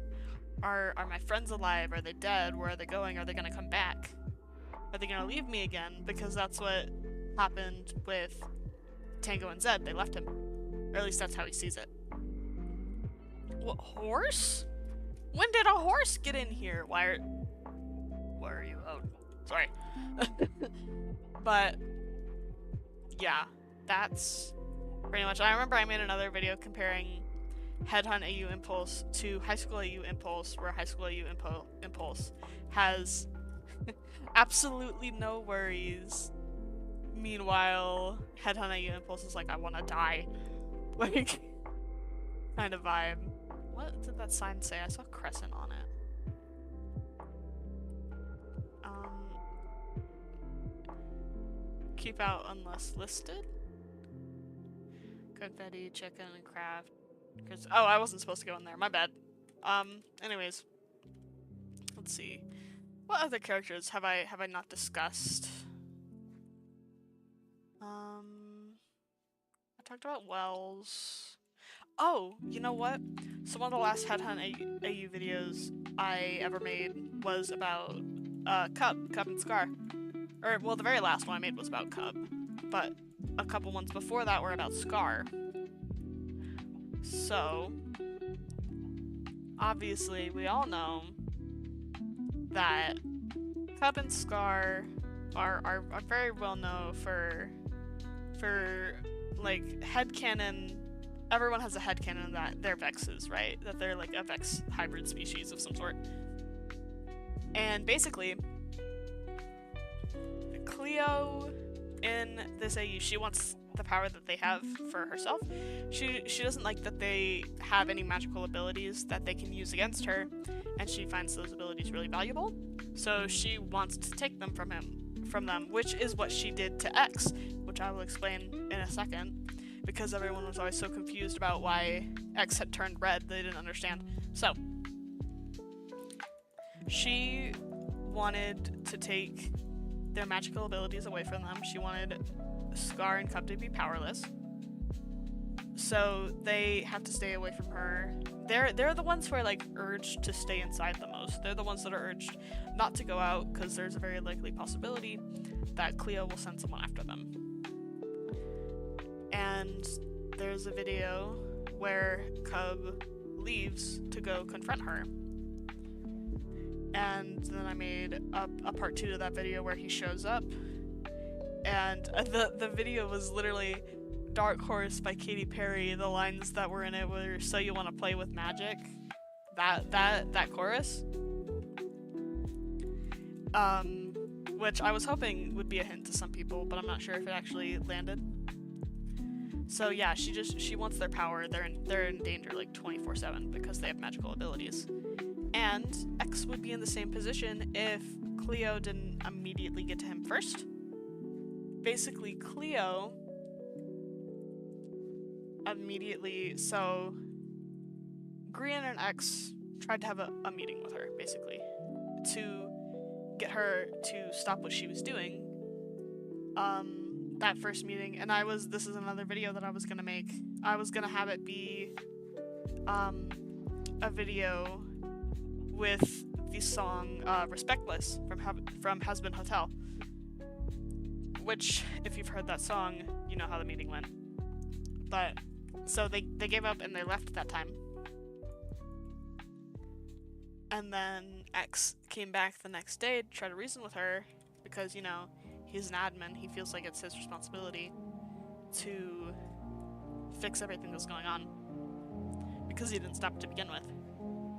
are my friends alive? Are they dead? Where are they going? Are they gonna come back? Are they gonna leave me again? Because that's what happened with Tango and Zed. They left him. Or at least that's how he sees it. What, horse? When did a horse get in here? Where are you? Oh, sorry. But, yeah, that's pretty much. I remember I made another video comparing Headhunt AU Impulse to High School AU Impulse, where High School AU Impulse has absolutely no worries. Meanwhile, Headhunt AU Impulse is like, I want to die. Like, kind of vibe. What did that sign say? I saw Crescent on it. Keep out unless listed? Confetti, chicken, and craft. Oh, I wasn't supposed to go in there. My bad. Anyways. Let's see. What other characters have I not discussed? I talked about Wells. Oh, you know what? So one of the last Headhunt AU videos I ever made was about Cub and Scar. Or, well, the very last one I made was about Cub, but a couple ones before that were about Scar. So, obviously, we all know that Cub and Scar are very well known for like, headcanon. Everyone has a headcanon that they're Vexes, right? That they're like a Vex hybrid species of some sort. And basically, Cleo in this AU, she wants the power that they have for herself. She doesn't like that they have any magical abilities that they can use against her, and she finds those abilities really valuable. So she wants to take them from them, which is what she did to X, which I will explain in a second, because everyone was always so confused about why X had turned red, they didn't understand. So, she wanted to take their magical abilities away from them. She wanted Scar and Cub to be powerless. So they have to stay away from her. They're the ones who are like urged to stay inside the most. They're the ones that are urged not to go out because there's a very likely possibility that Cleo will send someone after them. And there's a video where Cub leaves to go confront her. And then I made a part 2 to that video where he shows up. And the video was literally Dark Horse by Katy Perry. The lines that were in it were, "So you want to play with magic?" That chorus. Which I was hoping would be a hint to some people, but I'm not sure if it actually landed. So yeah, she wants their power. They're in danger like 24/7 because they have magical abilities. And X would be in the same position if Cleo didn't immediately get to him first. Basically, Cleo immediately, so Grian and X tried to have a meeting with her, basically, to get her to stop what she was doing. That first meeting, and this is another video that I was gonna make. I was gonna have it be a video with the song Respectless from Has Been Hotel. which, if you've heard that song, you know how the meeting went. But, so they gave up and they left at that time. And then X came back the next day to try to reason with her, because, you know, he's an admin, he feels like it's his responsibility to fix everything that's going on, because he didn't stop to begin with.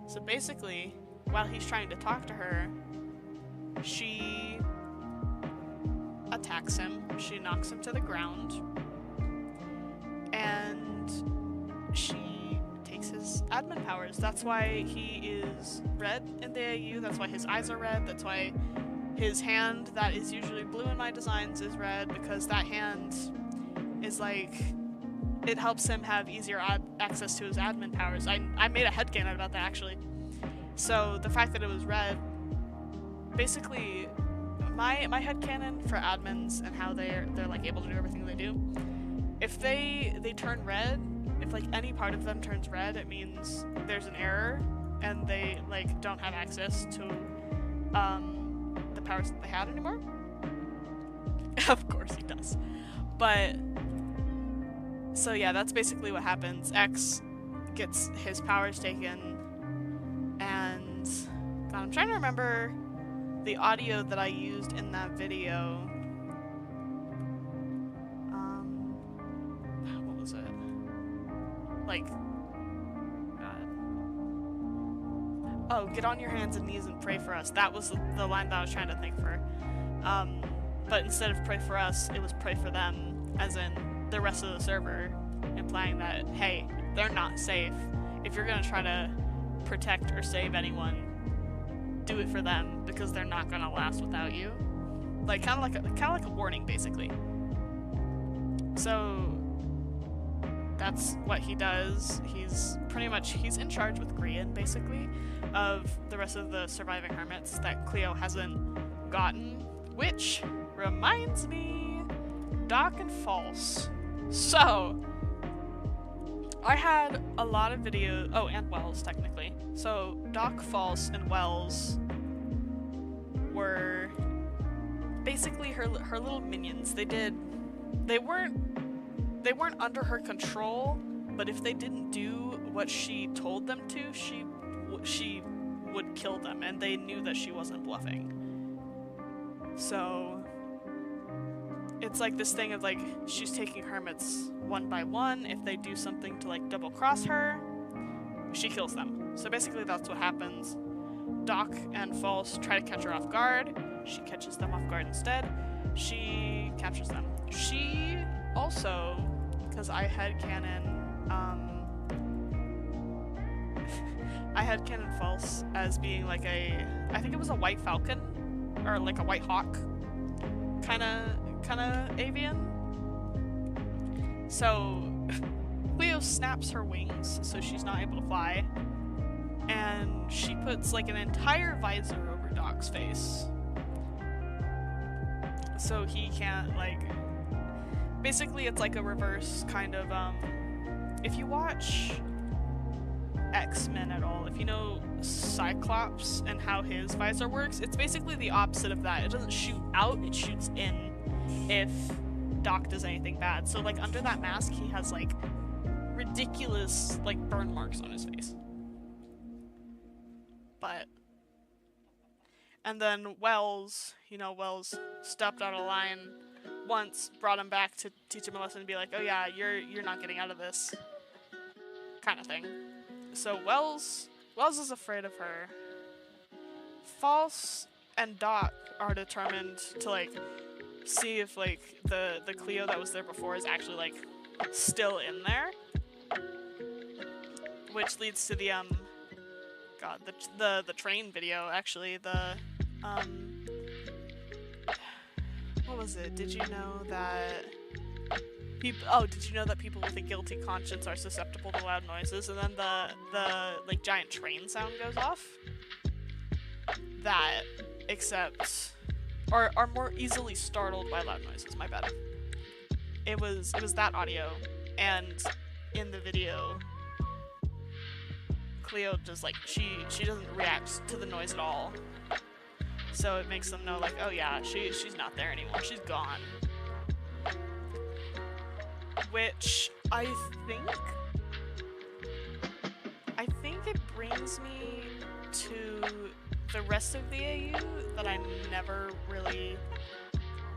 So basically, while he's trying to talk to her, she attacks him, she knocks him to the ground, and she takes his admin powers. That's why he is red in the AU, that's why his eyes are red, that's why his hand that is usually blue in my designs is red, because that hand is like, it helps him have easier access to his admin powers. I made a headcanon about that actually. So the fact that it was red, basically my headcanon for admins and how they're like able to do everything they do, if they turn red, if like any part of them turns red, it means there's an error and they like don't have access to the powers that they had anymore. Of course he does. But so yeah, that's basically what happens. X gets his powers taken, and God, I'm trying to remember the audio that I used in that video. What was it? Like, God. Oh, get on your hands and knees and pray for us. That was the line that I was trying to think for. But instead of pray for us, it was pray for them, as in the rest of the server, implying that, hey, they're not safe. If you're gonna try to protect or save anyone, do it for them, because they're not gonna last without you. Like, kind of like a warning, basically. So that's what he does. He's in charge with Grian, basically, of the rest of the surviving hermits that Cleo hasn't gotten, which reminds me, Doc and False. So, I had a lot of videos, oh, and Wells, technically. So, Doc, False, and Wells were basically her little minions. They weren't under her control, but if they didn't do what she told them to, she would kill them, and they knew that she wasn't bluffing. So it's like this thing of like, she's taking hermits one by one. If they do something to like double cross her, she kills them. So basically that's what happens. Doc and False try to catch her off guard. She catches them off guard instead. She captures them. She also, because I had canon False as being like I think it was a white falcon, or like a white hawk kinda avian. So Cleo snaps her wings so she's not able to fly, and she puts like an entire visor over Doc's face so he can't, like, basically it's like a reverse kind of if you watch X-Men at all, if you know Cyclops and how his visor works, it's basically the opposite of that. It doesn't shoot out, it shoots in if Doc does anything bad. So like under that mask he has like ridiculous like burn marks on his face. But and then Wells, you know, Wells stepped out of line once, brought him back to teach him a lesson and be like, oh yeah, you're not getting out of this kind of thing. So Wells is afraid of her. False and Doc are determined to like see if like the Cleo that was there before is actually like still in there, which leads to the the train video. Actually, what was it? Did you know that people with a guilty conscience are susceptible to loud noises? And then the like giant train sound goes off. That, except, or are more easily startled by loud noises. My bad. It was that audio, and in the video, Cleo just like she doesn't react to the noise at all. So it makes them know like, oh yeah, she's not there anymore. She's gone. which I think it brings me to the rest of the AU that I never really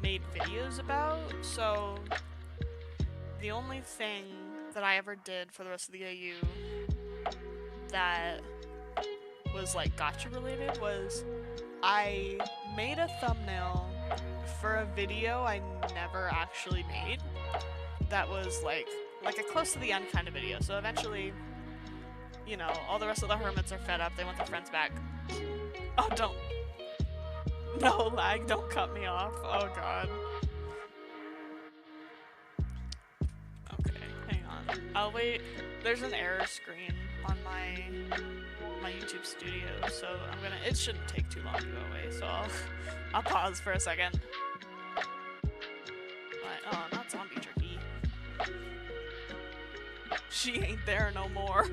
made videos about. So the only thing that I ever did for the rest of the AU that was like gacha related was I made a thumbnail for a video I never actually made that was like a close to the end kind of video. So eventually, you know, all the rest of the hermits are fed up, they want their friends back. Oh, don't. No lag, don't cut me off. Oh god. Okay, hang on. I'll wait. There's an error screen on my YouTube studio, so it shouldn't take too long to go away, so I'll pause for a second. But, oh, not zombie turkey. She ain't there no more.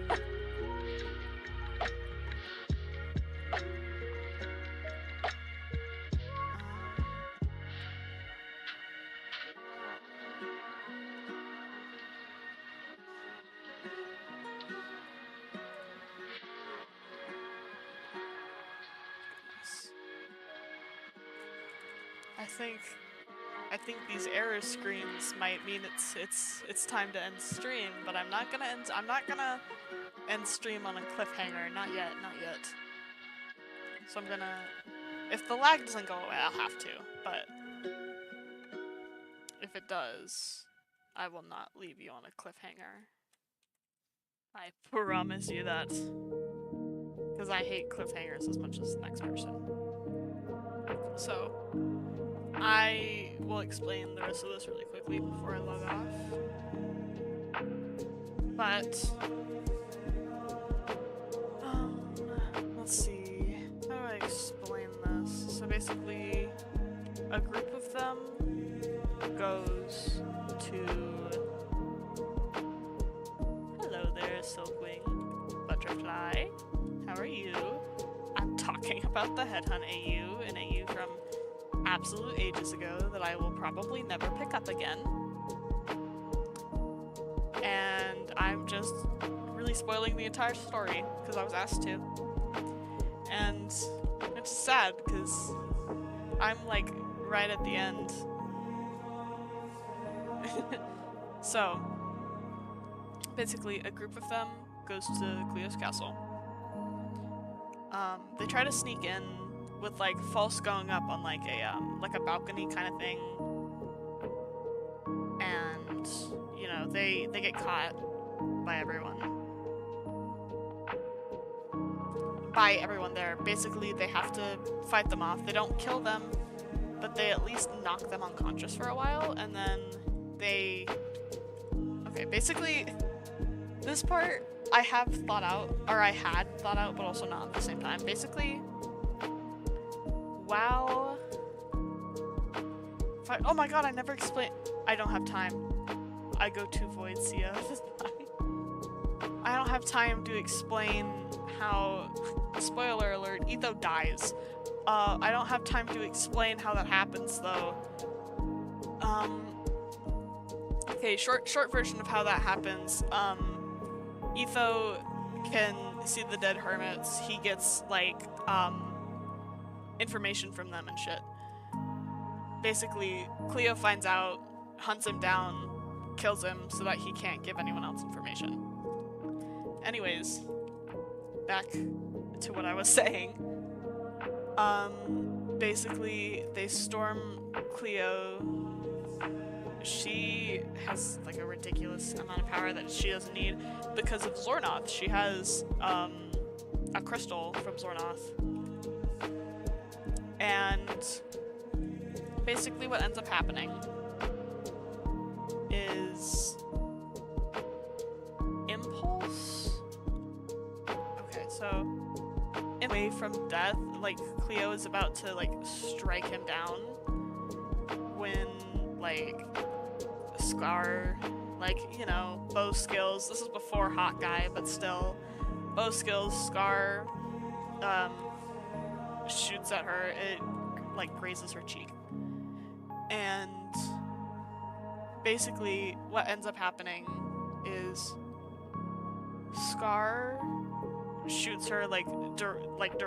I think these error screens might mean it's time to end stream, but I'm not gonna end stream on a cliffhanger. Not yet. So I'm gonna, if the lag doesn't go away, I'll have to, but if it does, I will not leave you on a cliffhanger. I promise you that. Because I hate cliffhangers as much as the next person. So I will explain the rest of this really quickly before I log off. But, let's see, how do I explain this? So basically, a group of them goes to... Hello there, Silkwing Butterfly. How are you? I'm talking about the Headhunt AU, an AU from absolute ages ago that I will probably never pick up again. And I'm just really spoiling the entire story because I was asked to. And it's sad because I'm like right at the end. So basically a group of them goes to Cleo's castle. They try to sneak in with like false going up on like a balcony kind of thing, and you know they get caught by everyone there. Basically they have to fight them off. They don't kill them, but they at least knock them unconscious for a while, and then basically this part I have thought out, or I had thought out, but also not at the same time. Basically, wow. Oh my god, I never explained. I don't have time. I go to void, Sia. I don't have time to explain how, spoiler alert, Etho dies. I don't have time to explain how that happens though. Okay, short version of how that happens. Etho can see the dead hermits. He gets like information from them and shit. Basically, Cleo finds out, hunts him down, kills him so that he can't give anyone else information. Anyways, back to what I was saying. Basically, they storm Cleo. She has like a ridiculous amount of power that she doesn't need because of Zornoth. She has a crystal from Zornoth. And basically what ends up happening is impulse. Okay, so away from death, like Cleo is about to like strike him down when like Scar, like, you know, bow skills. This is before Hot Guy, but still, bow skills. Scar shoots at her. It like grazes her cheek, and basically what ends up happening is Scar shoots her like directly